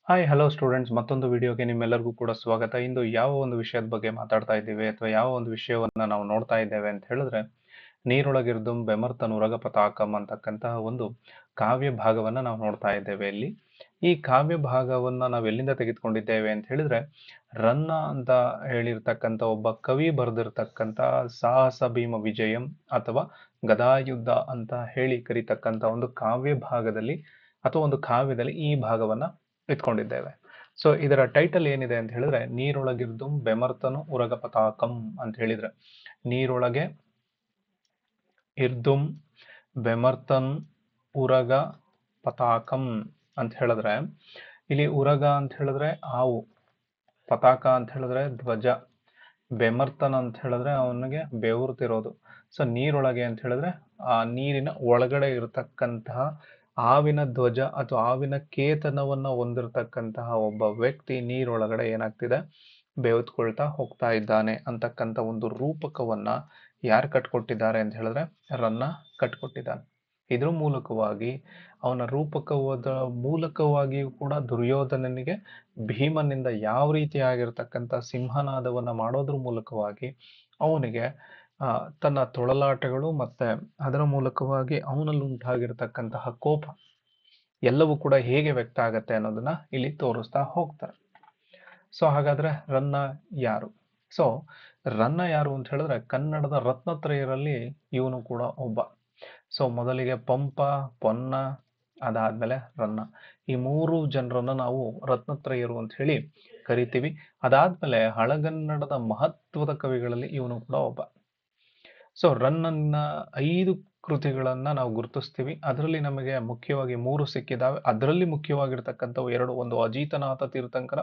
Hi hello students, ಮತ್ತೊಂದು ವಿಡಿಯೋಗೆ ನಿಮ್ಮೆಲ್ಲರಿಗೂ ಕೂಡ ಸ್ವಾಗತ. ಇಂದು ಯಾವ ಒಂದು ವಿಷಯದ ಬಗ್ಗೆ ಮಾತಾಡ್ತಾ ಇದ್ದೀವಿ ಅಥವಾ ಯಾವ ಒಂದು ವಿಷಯವನ್ನ ನಾವು ನೋಡ್ತಾ ಇದ್ದೇವೆ ಅಂತ ಹೇಳಿದ್ರೆ, ನೀರೊಳಗಿರ್ದುಂ ಬೆಮರ್ತನುರಗ ಪತಾಕಂ ಅಂತಕ್ಕಂತಹ ಒಂದು ಕಾವ್ಯ ಭಾಗವನ್ನ ನಾವು ನೋಡ್ತಾ ಇದ್ದೇವೆ. ಇಲ್ಲಿ ಈ ಕಾವ್ಯ ಭಾಗವನ್ನ ನಾವು ಎಲ್ಲಿಂದ ತೆಗೆದುಕೊಂಡಿದ್ದೇವೆ ಅಂತ ಹೇಳಿದ್ರೆ, ರನ್ನ ಅಂತ ಹೇಳಿರ್ತಕ್ಕಂಥ ಒಬ್ಬ ಕವಿ ಬರೆದಿರ್ತಕ್ಕಂಥ ಸಾಹಸ ಭೀಮ ವಿಜಯಂ ಅಥವಾ ಗದಾಯುದ್ಧ ಅಂತ ಹೇಳಿ ಕರೀತಕ್ಕಂಥ ಒಂದು ಕಾವ್ಯ ಭಾಗದಲ್ಲಿ ಅಥವಾ ಒಂದು ಕಾವ್ಯದಲ್ಲಿ ಈ ಭಾಗವನ್ನ ಇಟ್ಕೊಂಡಿದ್ದೇವೆ. ಸೊ ಇದರ ಟೈಟಲ್ ಏನಿದೆ ಅಂತ ಹೇಳಿದ್ರೆ, ನೀರೊಳಗಿರ್ದು ಬೆಮರ್ತನು ಉರಗ ಪತಾಕಂ ಅಂತ ಹೇಳಿದ್ರೆ, ನೀರೊಳಗೆ ಇರ್ದುಂ ಬೆಮರ್ತನ್ ಉರಗ ಪತಾಕಂ ಅಂತ ಹೇಳಿದ್ರೆ, ಇಲ್ಲಿ ಉರಗ ಅಂತ ಹೇಳಿದ್ರೆ ಹಾವು, ಪತಾಕ ಅಂತ ಹೇಳಿದ್ರೆ ಧ್ವಜ, ಬೆಮರ್ತನ್ ಅಂತ ಹೇಳಿದ್ರೆ ಅವನಿಗೆ ಬೆವರ್ತಿರೋದು. ಸೊ ನೀರೊಳಗೆ ಅಂತ ಹೇಳಿದ್ರೆ ಆ ನೀರಿನ ಒಳಗಡೆ ಇರತಕ್ಕಂತಹ ಹಾವಿನ ಧ್ವಜ ಅಥವಾ ಹಾವಿನ ಕೇತನವನ್ನ ಹೊಂದಿರತಕ್ಕಂತಹ ಒಬ್ಬ ವ್ಯಕ್ತಿ ನೀರೊಳಗಡೆ ಏನಾಗ್ತಿದೆ, ಬೆವತ್ಕೊಳ್ತಾ ಹೋಗ್ತಾ ಇದ್ದಾನೆ ಅಂತಕ್ಕಂಥ ಒಂದು ರೂಪಕವನ್ನ ಯಾರು ಕಟ್ಕೊಟ್ಟಿದ್ದಾರೆ ಅಂತ ಹೇಳಿದ್ರೆ ರನ್ನ ಕಟ್ಕೊಟ್ಟಿದ್ದಾನೆ. ಇದ್ರ ಮೂಲಕವಾಗಿ ಅವನ ರೂಪಕವಾದ ಮೂಲಕವಾಗಿಯೂ ಕೂಡ ದುರ್ಯೋಧನನಿಗೆ ಭೀಮನಿಂದ ಯಾವ ರೀತಿಯಾಗಿರ್ತಕ್ಕಂಥ ಸಿಂಹನಾದವನ್ನ ಮಾಡೋದ್ರ ಮೂಲಕವಾಗಿ ಅವನಿಗೆ ತನ್ನ ತೊಳಲಾಟಗಳು ಮತ್ತೆ ಅದರ ಮೂಲಕವಾಗಿ ಅವನಲ್ಲಿ ಉಂಟಾಗಿರ್ತಕ್ಕಂತಹ ಕೋಪ ಎಲ್ಲವೂ ಕೂಡ ಹೇಗೆ ವ್ಯಕ್ತ ಆಗತ್ತೆ ಅನ್ನೋದನ್ನ ಇಲ್ಲಿ ತೋರಿಸ್ತಾ ಹೋಗ್ತಾರೆ. ಸೊ ಹಾಗಾದ್ರೆ ರನ್ನ ಯಾರು? ಸೊ ರನ್ನ ಯಾರು ಅಂತ ಹೇಳಿದ್ರೆ, ಕನ್ನಡದ ರತ್ನತ್ರಯರಲ್ಲಿ ಇವನು ಕೂಡ ಒಬ್ಬ. ಸೊ ಮೊದಲಿಗೆ ಪಂಪ, ಪೊನ್ನ, ಅದಾದ್ಮೇಲೆ ರನ್ನ, ಈ ಮೂರು ಜನರನ್ನ ನಾವು ರತ್ನತ್ರಯರು ಅಂತ ಹೇಳಿ ಕರಿತೀವಿ. ಅದಾದ್ಮೇಲೆ ಹಳಗನ್ನಡದ ಮಹತ್ವದ ಕವಿಗಳಲ್ಲಿ ಇವನು ಕೂಡ ಒಬ್ಬ. ಸೊ ರನ್ನನ್ನ 5 ಕೃತಿಗಳನ್ನ ನಾವು ಗುರುತಿಸ್ತೀವಿ. ಅದರಲ್ಲಿ ನಮಗೆ ಮುಖ್ಯವಾಗಿ 3 ಸಿಕ್ಕಿದಾವೆ. ಅದರಲ್ಲಿ ಮುಖ್ಯವಾಗಿರ್ತಕ್ಕಂಥವು 2, ಒಂದು ಅಜಿತನಾಥ ತೀರ್ಥಂಕರ,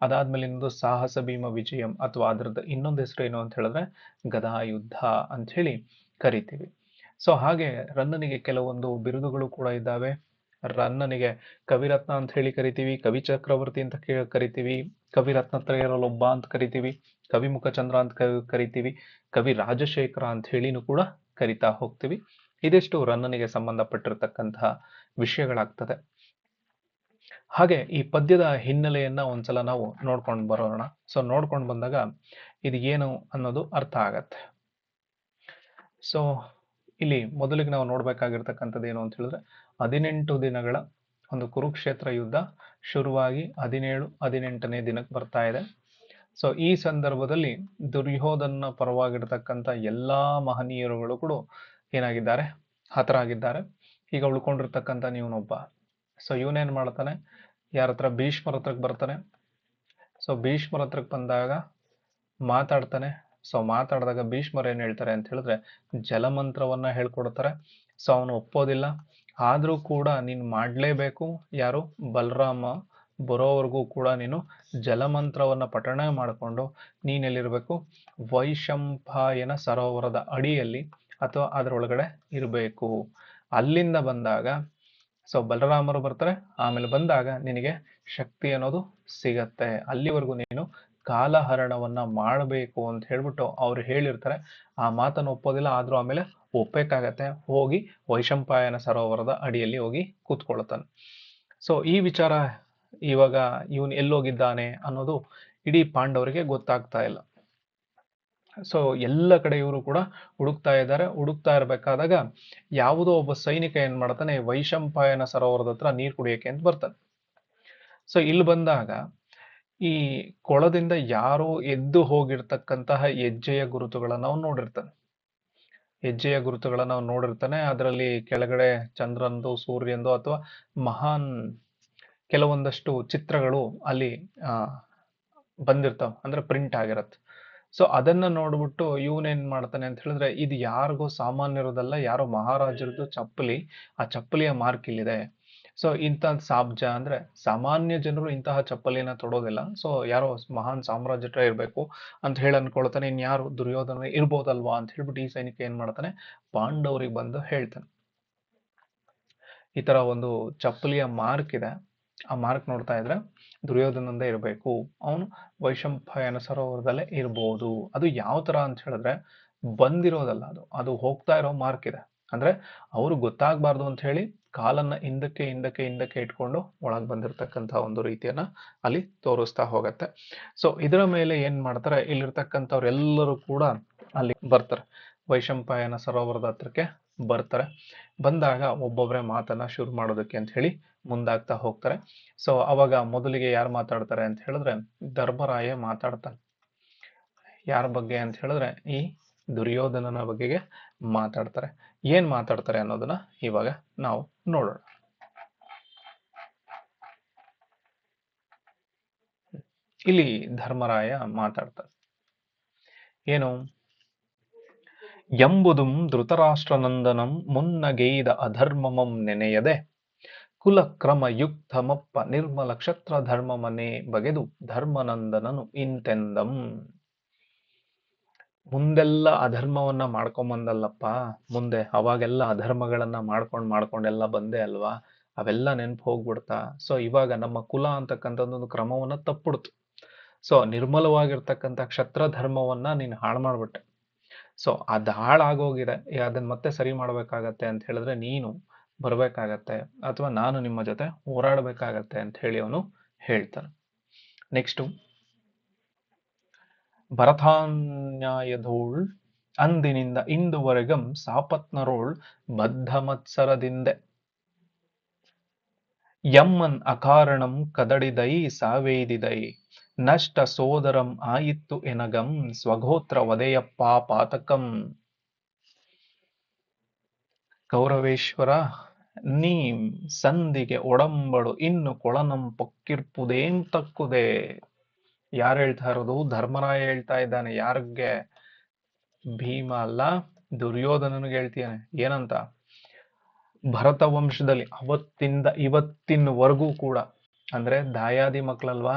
ಅದಾದ್ಮೇಲೆ ಇನ್ನೊಂದು ಸಾಹಸ ಭೀಮ ವಿಜಯಂ ಅಥವಾ ಅದರದ್ದು ಇನ್ನೊಂದು ಹೆಸರು ಏನು ಅಂತ ಹೇಳಿದ್ರೆ ಗದಾಯುದ್ಧ ಅಂತ ಹೇಳಿ ಕರಿತೀವಿ. ಸೊ ಹಾಗೆ ರನ್ನನಿಗೆ ಕೆಲವೊಂದು ಬಿರುದುಗಳು ಕೂಡ ಇದ್ದಾವೆ. ರನ್ನನಿಗೆ ಕವಿರತ್ನ ಅಂತ ಹೇಳಿ ಕರಿತೀವಿ, ಕವಿ ಚಕ್ರವರ್ತಿ ಅಂತ ಕರಿತೀವಿ, ಕವಿ ರತ್ನತ್ರಯರಲ್ಲಿ ಒಬ್ಬ ಅಂತ ಕರಿತೀವಿ, ಕವಿ ಮುಖಚಂದ್ರ ಅಂತ ಕರಿತೀವಿ, ಕವಿ ರಾಜಶೇಖರ ಅಂತ ಹೇಳಿನೂ ಕೂಡ ಕರಿತಾ ಹೋಗ್ತೀವಿ. ಇದೆಷ್ಟು ರನ್ನನಿಗೆ ಸಂಬಂಧಪಟ್ಟಿರ್ತಕ್ಕಂತಹ ವಿಷಯಗಳಾಗ್ತದೆ. ಹಾಗೆ ಈ ಪದ್ಯದ ಹಿನ್ನೆಲೆಯನ್ನ ಒಂದ್ಸಲ ನಾವು ನೋಡ್ಕೊಂಡು ಬರೋಣ. ಸೊ ನೋಡ್ಕೊಂಡು ಬಂದಾಗ ಇದು ಏನು ಅನ್ನೋದು ಅರ್ಥ ಆಗತ್ತೆ. ಸೊ ಇಲ್ಲಿ ಮೊದಲಿಗೆ ನಾವು ನೋಡ್ಬೇಕಾಗಿರ್ತಕ್ಕಂಥದ್ದು ಏನು ಅಂತ ಹೇಳಿದ್ರೆ, 18 ದಿನಗಳ ಒಂದು ಕುರುಕ್ಷೇತ್ರ ಯುದ್ಧ ಶುರುವಾಗಿ 17-18ನೇ ದಿನಕ್ಕೆ ಬರ್ತಾ ಇದೆ. ಸೊ ಈ ಸಂದರ್ಭದಲ್ಲಿ ದುರ್ಯೋಧನ ಪರವಾಗಿರ್ತಕ್ಕಂಥ ಎಲ್ಲಾ ಮಹನೀಯರುಗಳು ಕೂಡ ಏನಾಗಿದ್ದಾರೆ, ಹತರಾಗಿದ್ದಾರೆ. ಈಗ ಉಳ್ಕೊಂಡಿರ್ತಕ್ಕಂಥ ಇವನೊಬ್ಬ. ಸೊ ಇವನೇನ್ ಮಾಡ್ತಾನೆ, ಯಾರ ಹತ್ರ, ಭೀಷ್ಮರ ಹತ್ರಕ್ಕೆ ಬರ್ತಾನೆ. ಸೊ ಭೀಷ್ಮರ ಹತ್ರಕ್ಕೆ ಬಂದಾಗ ಮಾತಾಡ್ತಾನೆ. ಸೊ ಮಾತಾಡಿದಾಗ ಭೀಷ್ಮರ್ ಏನ್ ಹೇಳ್ತಾರೆ ಅಂತ ಹೇಳಿದ್ರೆ, ಜಲಮಂತ್ರವನ್ನ ಹೇಳ್ಕೊಡ್ತಾರೆ. ಸೊ ಅವನು ಒಪ್ಪೋದಿಲ್ಲ. ಆದ್ರೂ ಕೂಡ ನೀನ್ ಮಾಡ್ಲೇಬೇಕು. ಯಾರು, ಬಲರಾಮ ಬರೋವರೆಗೂ ಕೂಡ ನೀನು ಜಲಮಂತ್ರವನ್ನ ಪಠಣೆ ಮಾಡಿಕೊಂಡು ನೀನ್ ಎಲ್ಲಿರ್ಬೇಕು, ವೈಶಂಪಾಯನ ಸರೋವರದ ಅಡಿಯಲ್ಲಿ ಅಥವಾ ಅದರೊಳಗಡೆ ಇರಬೇಕು. ಅಲ್ಲಿಂದ ಬಂದಾಗ ಸೊ ಬಲರಾಮರು ಬರ್ತಾರೆ. ಆಮೇಲೆ ಬಂದಾಗ ನಿನಗೆ ಶಕ್ತಿ ಅನ್ನೋದು ಸಿಗತ್ತೆ. ಅಲ್ಲಿವರೆಗೂ ನೀನು ಕಾಲಹರಣವನ್ನ ಮಾಡಬೇಕು ಅಂತ ಹೇಳ್ಬಿಟ್ಟು ಅವ್ರು ಹೇಳಿರ್ತಾರೆ. ಆ ಮಾತನ್ನು ಒಪ್ಪೋದಿಲ್ಲ. ಆದ್ರೂ ಆಮೇಲೆ ಒಪ್ಪಬೇಕಾಗತ್ತೆ. ಹೋಗಿ ವೈಶಂಪಾಯನ ಸರೋವರದ ಅಡಿಯಲ್ಲಿ ಹೋಗಿ ಕೂತ್ಕೊಳ್ತಾನೆ. ಸೊ ಈ ವಿಚಾರ ಇವಾಗ ಇವನು ಎಲ್ಲೋಗಿದ್ದಾನೆ ಅನ್ನೋದು ಇಡೀ ಪಾಂಡವರಿಗೆ ಗೊತ್ತಾಗ್ತಾ ಇಲ್ಲ. ಸೊ ಎಲ್ಲ ಕಡೆ ಇವರು ಕೂಡ ಹುಡುಕ್ತಾ ಇದ್ದಾರೆ. ಹುಡುಕ್ತಾ ಇರ್ಬೇಕಾದಾಗ ಯಾವುದೋ ಒಬ್ಬ ಸೈನಿಕ ಏನ್ ಮಾಡ್ತಾನೆ, ವೈಶಂಪಾಯನ ಸರೋವರದ ಹತ್ರ ನೀರ್ ಕುಡಿಯಕ್ಕೆ ಅಂತ ಬರ್ತಾನೆ. ಸೊ ಇಲ್ಲಿ ಬಂದಾಗ ಈ ಕೊಳದಿಂದ ಯಾರೋ ಎದ್ದು ಹೋಗಿರ್ತಕ್ಕಂತಹ ಹೆಜ್ಜೆಯ ಗುರುತುಗಳನ್ನ ಅವ್ನು ನೋಡಿರ್ತಾನೆ. ಹೆಜ್ಜೆಯ ಗುರುತುಗಳನ್ನ ಅವ್ನು ನೋಡಿರ್ತಾನೆ. ಅದರಲ್ಲಿ ಕೆಳಗಡೆ ಚಂದ್ರಂದು, ಸೂರ್ಯಂದು ಅಥವಾ ಮಹಾನ್ ಕೆಲವೊಂದಷ್ಟು ಚಿತ್ರಗಳು ಅಲ್ಲಿ ಬಂದಿರ್ತಾವ, ಅಂದ್ರೆ ಪ್ರಿಂಟ್ ಆಗಿರತ್ತೆ. ಸೊ ಅದನ್ನ ನೋಡ್ಬಿಟ್ಟು ಇವನೇನ್ ಮಾಡ್ತಾನೆ ಅಂತ ಹೇಳಿದ್ರೆ, ಇದು ಯಾರಿಗೋ ಸಾಮಾನ್ಯರದಲ್ಲ, ಯಾರೋ ಮಹಾರಾಜರದ್ದು ಚಪ್ಪಲಿ, ಆ ಚಪ್ಪಲಿಯ ಮಾರ್ಕ್ ಇಲ್ಲಿದೆ. ಸೊ ಇಂಥ ಸಾಬ್ಜ ಅಂದ್ರೆ ಸಾಮಾನ್ಯ ಜನರು ಇಂತಹ ಚಪ್ಪಲಿನ ತೊಡೋದಿಲ್ಲ. ಸೊ ಯಾರೋ ಮಹಾನ್ ಸಾಮ್ರಾಜ್ಯರ ಇರ್ಬೇಕು ಅಂತ ಹೇಳಿ ಅನ್ಕೊಳ್ತಾನೆ. ಇನ್ಯಾರು, ದುರ್ಯೋಧನ ಇರ್ಬೋದಲ್ವಾ ಅಂತ ಹೇಳ್ಬಿಟ್ಟು ಈ ಸೈನಿಕ ಏನ್ ಮಾಡ್ತಾನೆ, ಪಾಂಡವರಿಗೆ ಬಂದು ಹೇಳ್ತಾನೆ, ಈ ತರ ಒಂದು ಚಪ್ಪಲಿಯ ಮಾರ್ಕ್ ಇದೆ, ಆ ಮಾರ್ಕ್ ನೋಡ್ತಾ ಇದ್ರೆ ದುರ್ಯೋಧನಂದೇ ಇರಬೇಕು, ಅವನು ವೈಶಂಪಾಯನ ಸರೋವರದಲ್ಲೇ ಇರ್ಬೋದು. ಅದು ಯಾವ ತರ ಅಂತ ಹೇಳಿದ್ರೆ ಬಂದಿರೋದಲ್ಲ, ಅದು ಹೋಗ್ತಾ ಇರೋ ಮಾರ್ಕ್ ಇದೆ. ಅಂದ್ರೆ ಅವ್ರು ಗೊತ್ತಾಗ್ಬಾರ್ದು ಅಂತ ಹೇಳಿ ಕಾಲನ್ನ ಹಿಂದಕ್ಕೆ ಹಿಂದಕ್ಕೆ ಹಿಂದಕ್ಕೆ ಇಟ್ಕೊಂಡು ಒಳಗ್ ಬಂದಿರತಕ್ಕಂತ ಒಂದು ರೀತಿಯನ್ನ ಅಲ್ಲಿ ತೋರಿಸ್ತಾ ಹೋಗತ್ತೆ. ಸೊ ಇದರ ಮೇಲೆ ಏನ್ ಮಾಡ್ತಾರೆ, ಇಲ್ಲಿರ್ತಕ್ಕಂಥವ್ರೆಲ್ಲರೂ ಕೂಡ ಅಲ್ಲಿ ಬರ್ತಾರೆ, ವೈಶಂಪಾಯನ ಸರೋವರದ ಹತ್ರಕ್ಕೆ ಬರ್ತಾರೆ. ಬಂದಾಗ ಒಬ್ಬೊಬ್ಬರೇ ಮಾತನ್ನ ಶುರು ಮಾಡೋದಕ್ಕೆ ಅಂತ ಹೇಳಿ ಮುಂದಾಗ್ತಾ ಹೋಗ್ತಾರೆ. ಸೊ ಅವಾಗ ಮೊದಲಿಗೆ ಯಾರು ಮಾತಾಡ್ತಾರೆ ಅಂತ ಹೇಳಿದ್ರೆ ಧರ್ಮರಾಯ ಮಾತಾಡ್ತಾನೆ. ಯಾರ ಬಗ್ಗೆ ಅಂತ ಹೇಳಿದ್ರೆ ಈ ದುರ್ಯೋಧನನ ಬಗೆಗೆ ಮಾತಾಡ್ತಾರೆ. ಏನ್ ಮಾತಾಡ್ತಾರೆ ಅನ್ನೋದನ್ನ ಇವಾಗ ನಾವು ನೋಡೋಣ. ಇಲ್ಲಿ ಧರ್ಮರಾಯ ಮಾತಾಡ್ತಾರೆ. ಏನು ಎಂಬುದು ಧೃತರಾಷ್ಟ್ರನಂದನಂ ಮುನ್ನಗೈದ ಅಧರ್ಮಮಂ ನೆನೆಯದೆ ಕುಲಕ್ರಮಯುಕ್ತಮಪ್ಪ ನಿರ್ಮಲ ಕ್ಷತ್ರ ಧರ್ಮಮನೆ ಬಗೆದು ಧರ್ಮನಂದನನು ಇಂತೆಂದಂ. ಮುಂದೆಲ್ಲ ಅಧರ್ಮವನ್ನ ಮಾಡ್ಕೊಂಬಂದಲ್ಲಪ್ಪ, ಮುಂದೆ ಅವಾಗೆಲ್ಲ ಅಧರ್ಮಗಳನ್ನ ಮಾಡ್ಕೊಂಡೆಲ್ಲ ಬಂದೆ ಅಲ್ವಾ, ಅವೆಲ್ಲ ನೆನ್ಪು ಹೋಗ್ಬಿಡ್ತಾ. ಸೊ ಇವಾಗ ನಮ್ಮ ಕುಲ ಅಂತಕ್ಕಂಥದ್ದು ಒಂದು ಕ್ರಮವನ್ನ ತಪ್ಪಿಡ್ತು. ಸೊ ನಿರ್ಮಲವಾಗಿರ್ತಕ್ಕಂಥ ಕ್ಷತ್ರ ಧರ್ಮವನ್ನ ನೀನು ಹಾಳು ಮಾಡ್ಬಿಟ್ಟೆ. ಸೊ ಅದು ಹಾಳಾಗೋಗಿದೆ, ಅದನ್ನ ಮತ್ತೆ ಸರಿ ಮಾಡ್ಬೇಕಾಗತ್ತೆ ಅಂತ ಹೇಳಿದ್ರೆ ನೀನು ಬರ್ಬೇಕಾಗತ್ತೆ, ಅಥವಾ ನಾನು ನಿಮ್ಮ ಜೊತೆ ಹೋರಾಡ್ಬೇಕಾಗತ್ತೆ ಅಂತ ಹೇಳಿ ಅವನು ಹೇಳ್ತಾನೆ. ನೆಕ್ಸ್ಟು ಭರತಾನ್ಯಾಯಧೋಳ್ ಅಂದಿನಿಂದ ಇಂದುವರೆಗಂ ಸಾಪತ್ನರೋಳ್ ಬದ್ಧ ಮತ್ಸರದಿಂದೆ ಎಮ್ಮನ್ ಅಕಾರಣಂ ಕದಡಿದೈ ಸಾವೇದಿದೈ ನಷ್ಟ ಸೋದರಂ ಆಯಿತ್ತು ಎನಗಂ ಸ್ವಗೋತ್ರ ವದೆಯಪ್ಪ ಪಾತಕಂ. ಕೌರವೇಶ್ವರ ನೀ ಸಂಧಿಗೆ ಒಡಂಬಡು ಇನ್ನು ಕೊಳನಂ ಪೊಕ್ಕಿರ್ಪುದೇಂ ತಕ್ಕುದೆ. ಯಾರು ಹೇಳ್ತಾ ಇರೋದು? ಧರ್ಮರಾಯ ಹೇಳ್ತಾ ಇದ್ದಾನೆ. ಯಾರಿಗೆ? ಭೀಮ ಅಲ್ಲ, ದುರ್ಯೋಧನನಿಗೆ ಹೇಳ್ತೀಯಾನೆ. ಏನಂತ? ಭರತ ವಂಶದಲ್ಲಿ ಅವತ್ತಿಂದ ಇವತ್ತಿನವರೆಗೂ ಕೂಡ, ಅಂದ್ರೆ ದಾಯಾದಿ ಮಕ್ಕಳಲ್ವಾ,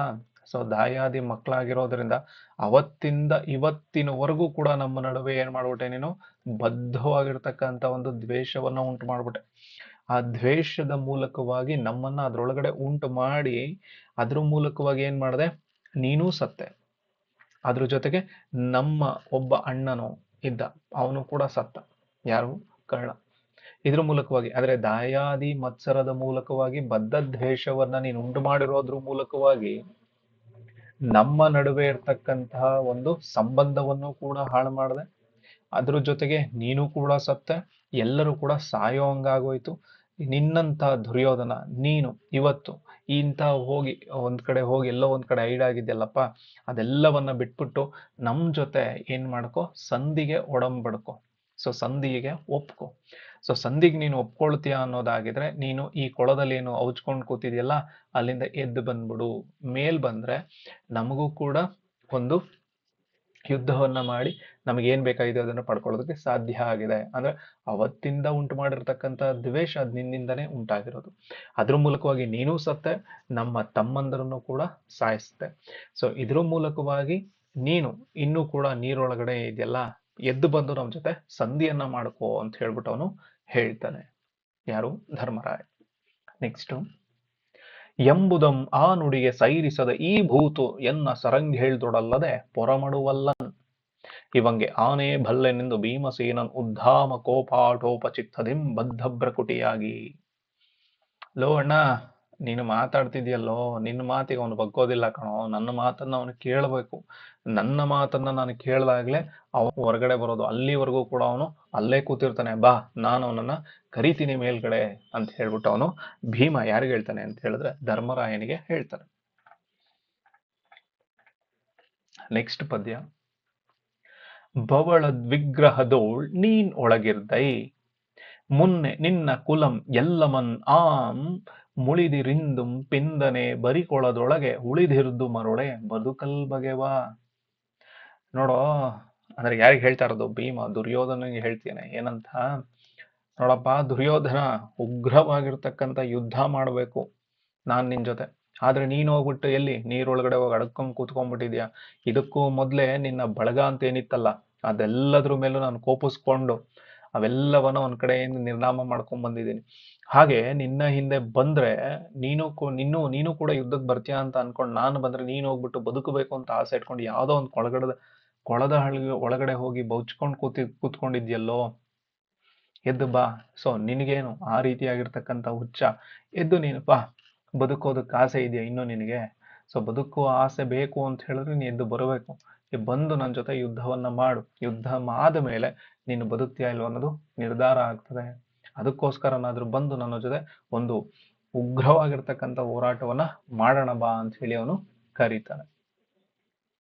ಸೊ ದಾಯಾದಿ ಮಕ್ಕಳಾಗಿರೋದ್ರಿಂದ ಅವತ್ತಿಂದ ಇವತ್ತಿನವರೆಗೂ ಕೂಡ ನಮ್ಮ ನಡುವೆ ಏನ್ ಮಾಡ್ಬಿಟ್ಟೆ ನೀನು? ಬದ್ಧವಾಗಿರ್ತಕ್ಕಂಥ ಒಂದು ದ್ವೇಷವನ್ನ ಉಂಟು ಮಾಡ್ಬಿಟ್ಟೆ. ಆ ದ್ವೇಷದ ಮೂಲಕವಾಗಿ ನಮ್ಮನ್ನ ಅದ್ರೊಳಗಡೆ ಉಂಟು ಮಾಡಿ ಅದ್ರ ಮೂಲಕವಾಗಿ ಏನ್ ಮಾಡಿದೆ? ನೀನೂ ಸತ್ತೆ. ಅದ್ರ ಜೊತೆಗೆ ನಮ್ಮ ಒಬ್ಬ ಅಣ್ಣನು ಇದ್ದ, ಅವನು ಕೂಡ ಸತ್ತ. ಯಾರು? ಕರ್ಣ. ಇದ್ರ ಮೂಲಕವಾಗಿ, ಆದ್ರೆ ದಾಯಾದಿ ಮತ್ಸರದ ಮೂಲಕವಾಗಿ ಬದ್ಧ ದ್ವೇಷವನ್ನ ನೀನು ಉಂಟು ಮಾಡಿರೋದ್ರ ಮೂಲಕವಾಗಿ ನಮ್ಮ ನಡುವೆ ಇರ್ತಕ್ಕಂತಹ ಒಂದು ಸಂಬಂಧವನ್ನು ಕೂಡ ಹಾಳು ಮಾಡಿದೆ. ಅದ್ರ ಜೊತೆಗೆ ನೀನು ಕೂಡ ಸತ್ತೆ, ಎಲ್ಲರೂ ಕೂಡ ಸಾಯೋ ಹಂಗಾಗೋಯ್ತು. ನಿನ್ನಂತ ದುರ್ಯೋಧನ ನೀನು ಇವತ್ತು ಇಂಥ ಹೋಗಿ ಒಂದ್ ಕಡೆ ಹೋಗಿ ಎಲ್ಲೋ ಒಂದ್ ಕಡೆ ಆಗಿದ್ಯಲ್ಲಪ್ಪ, ಅದೆಲ್ಲವನ್ನ ಬಿಟ್ಬಿಟ್ಟು ನಮ್ ಜೊತೆ ಏನ್ ಮಾಡ್ಕೊ? ಸಂಧಿಗೆ ಒಡಂಬಡ್ಕೊ. ಸೊ ಸಂಧಿಗೆ ಒಪ್ಕೊ. ಸೊ ಸಂಧಿಗೆ ನೀನು ಒಪ್ಕೊಳ್ತೀಯ ಅನ್ನೋದಾಗಿದ್ರೆ ನೀನು ಈ ಕೊಳದಲ್ಲಿ ಏನು ಔಚ್ಕೊಂಡ್ ಕೂತಿದ್ಯಲ್ಲ, ಅಲ್ಲಿಂದ ಎದ್ದು ಬಂದ್ಬಿಡು. ಮೇಲ್ ಬಂದ್ರೆ ನಮಗೂ ಕೂಡ ಒಂದು ಯುದ್ಧವನ್ನ ಮಾಡಿ ನಮಗೆ ಏನ್ ಬೇಕಾಗಿದೆ ಅದನ್ನ ಪಡ್ಕೊಳ್ಳೋದಕ್ಕೆ ಸಾಧ್ಯ ಆಗಿದೆ. ಅಂದ್ರೆ ಅವತ್ತಿಂದ ಉಂಟು ಮಾಡಿರ್ತಕ್ಕಂಥ ದ್ವೇಷ ಅದ್ ನಿನ್ನಿಂದನೇ ಉಂಟಾಗಿರೋದು. ಅದ್ರ ಮೂಲಕವಾಗಿ ನೀನು ಸತ್ತೆ, ನಮ್ಮ ತಮ್ಮಂದರನ್ನು ಕೂಡ ಸಾಯಿಸುತ್ತೆ. ಸೊ ಇದ್ರ ಮೂಲಕವಾಗಿ ನೀನು ಇನ್ನೂ ಕೂಡ ನೀರೊಳಗಡೆ ಇದೆಯಲ್ಲ, ಎದ್ದು ಬಂದು ನಮ್ಮ ಜೊತೆ ಸಂಧಿಯನ್ನ ಮಾಡ್ಕೋ ಅಂತ ಹೇಳ್ಬಿಟ್ಟು ಅವನು ಹೇಳ್ತಾನೆ. ಯಾರು? ಧರ್ಮರಾಯ. ನೆಕ್ಸ್ಟ್ ಎಂಬುದಂ ಆ ನುಡಿಗೆ ಸೈರಿಸದ ಈ ಭೂತು ಎನ್ನ ಸರಂಗ್ ಹೇಳ್ದೊಡಲ್ಲದೆ ಪೊರಮಡುವಲ್ಲನ್ ಇವಂಗೆ ಆನೆ ಭಲ್ಲೆನೆಂದು ಭೀಮಸೇನನ್ ಉದ್ಧಾಮ ಕೋಪಾಟೋಪಚಿತ್ತದಿಂ ಬದ್ಧಭ್ರಕುಟಿಯಾಗಿ. ಲೋ ಅಣ್ಣ, ನೀನು ಮಾತಾಡ್ತಿದ್ಯಲ್ಲೋ, ನಿನ್ನ ಮಾತಿಗೆ ಅವನು ಬಗ್ಗೋದಿಲ್ಲ ಕಣೋ. ನನ್ನ ಮಾತನ್ನ ಅವನು ಕೇಳಬೇಕು. ನನ್ನ ಮಾತನ್ನ ನಾನು ಕೇಳಿದಾಗ್ಲೇ ಅವನು ಹೊರಗಡೆ ಬರೋದು. ಅಲ್ಲಿವರೆಗೂ ಕೂಡ ಅವನು ಅಲ್ಲೇ ಕೂತಿರ್ತಾನೆ. ಬಾ, ನಾನು ಅವನನ್ನ ಕರಿತೀನಿ ಮೇಲ್ಗಡೆ ಅಂತ ಹೇಳ್ಬಿಟ್ಟು ಅವನು ಭೀಮ ಯಾರಿಗೆ ಹೇಳ್ತಾನೆ ಅಂತ ಹೇಳಿದ್ರೆ ಧರ್ಮರಾಯನಿಗೆ ಹೇಳ್ತಾನೆ. ನೆಕ್ಸ್ಟ್ ಪದ್ಯ. ಬವಳದ್ ವಿಗ್ರಹದೋಳ್ ನೀನ್ ಒಳಗಿರ್ದೈ ಮುನ್ನೆ ನಿನ್ನ ಕುಲಂ ಎಲ್ಲಮನ್ ಆಂ ಮುಳಿದಿರಿಂದುಂ ಪಿಂದನೆ ಬರಿಕೊಳದೊಳಗೆ ಉಳಿದಿರ್ದು ಮರುಳೆ ಬದುಕಲ್ ಬಗೆವಾ. ನೋಡೋ, ಅಂದ್ರೆ ಯಾರಿಗೆ ಹೇಳ್ತಾ ಇರೋದು? ಭೀಮ ದುರ್ಯೋಧನಿಗೆ ಹೇಳ್ತೇನೆ. ಏನಂತ? ನೋಡಪ್ಪ ದುರ್ಯೋಧನ, ಉಗ್ರವಾಗಿರ್ತಕ್ಕಂಥ ಯುದ್ಧ ಮಾಡ್ಬೇಕು ನಾನ್ ನಿನ್ ಜೊತೆ. ಆದ್ರೆ ನೀನ್ ಹೋಗ್ಬಿಟ್ಟು ಎಲ್ಲಿ ನೀರೊಳಗಡೆ ಹೋಗಿ ಅಡ್ಕೊಂಡ್ ಕೂತ್ಕೊಂಡ್ಬಿಟ್ಟಿದ್ಯಾ. ಇದಕ್ಕೂ ಮೊದ್ಲೇ ನಿನ್ನ ಬಳಗ ಅಂತ ಏನಿತ್ತಲ್ಲ, ಅದೆಲ್ಲದ್ರ ಮೇಲೂ ನಾನು ಕೋಪಿಸ್ಕೊಂಡು ಅವೆಲ್ಲವನ್ನ ಒಂದ್ ಕಡೆಯಿಂದ ನಿರ್ನಾಮ ಮಾಡ್ಕೊಂಡ್ ಬಂದಿದ್ದೀನಿ. ಹಾಗೆ ನಿನ್ನ ಹಿಂದೆ ಬಂದ್ರೆ ನೀನು ಕೂಡ ಯುದ್ಧಕ್ಕೆ ಬರ್ತೀಯಾ ಅಂತ ಅನ್ಕೊಂಡ್ ನಾನು ಬಂದ್ರೆ ನೀನು ಹೋಗ್ಬಿಟ್ಟು ಬದುಕಬೇಕು ಅಂತ ಆಸೆ ಇಟ್ಕೊಂಡು ಯಾವ್ದೋ ಒಂದು ಕೊಳದ ಒಳಗಡೆ ಹೋಗಿ ಬೌಚ್ಕೊಂಡ್ ಕೂತ್ಕೊಂಡಿದ್ಯಲ್ಲೋ, ಎದ್ದು ಬಾ. ಸೊ ನಿನಗೇನು ಆ ರೀತಿಯಾಗಿರ್ತಕ್ಕಂಥ ಹುಚ್ಚ, ಎದ್ದು ನೀನು ಬಾ, ಬದುಕೋದಕ್ಕೆ ಆಸೆ ಇದೆಯಾ ಇನ್ನೂ ನಿನಗೆ? ಸೊ ಬದುಕುವ ಆಸೆ ಬೇಕು ಅಂತ ಹೇಳಿದ್ರೆ ನೀನು ಎದ್ದು ಬರಬೇಕು, ಬಂದು ನನ್ನ ಜೊತೆ ಯುದ್ಧವನ್ನ ಮಾಡು. ಯುದ್ಧ ಆದ ಮೇಲೆ ನೀನು ಬದುಕ್ತೀಯಾ ಇಲ್ವ ಅನ್ನೋದು ನಿರ್ಧಾರ ಆಗ್ತದೆ. ಅದಕ್ಕೋಸ್ಕರನಾದ್ರೂ ಬಂದು ನನ್ನ ಜೊತೆ ಒಂದು ಉಗ್ರವಾಗಿರ್ತಕ್ಕಂಥ ಹೋರಾಟವನ್ನ ಮಾಡೋಣ ಬಾ ಅಂತ ಹೇಳಿ ಅವನು ಕರೀತಾನೆ.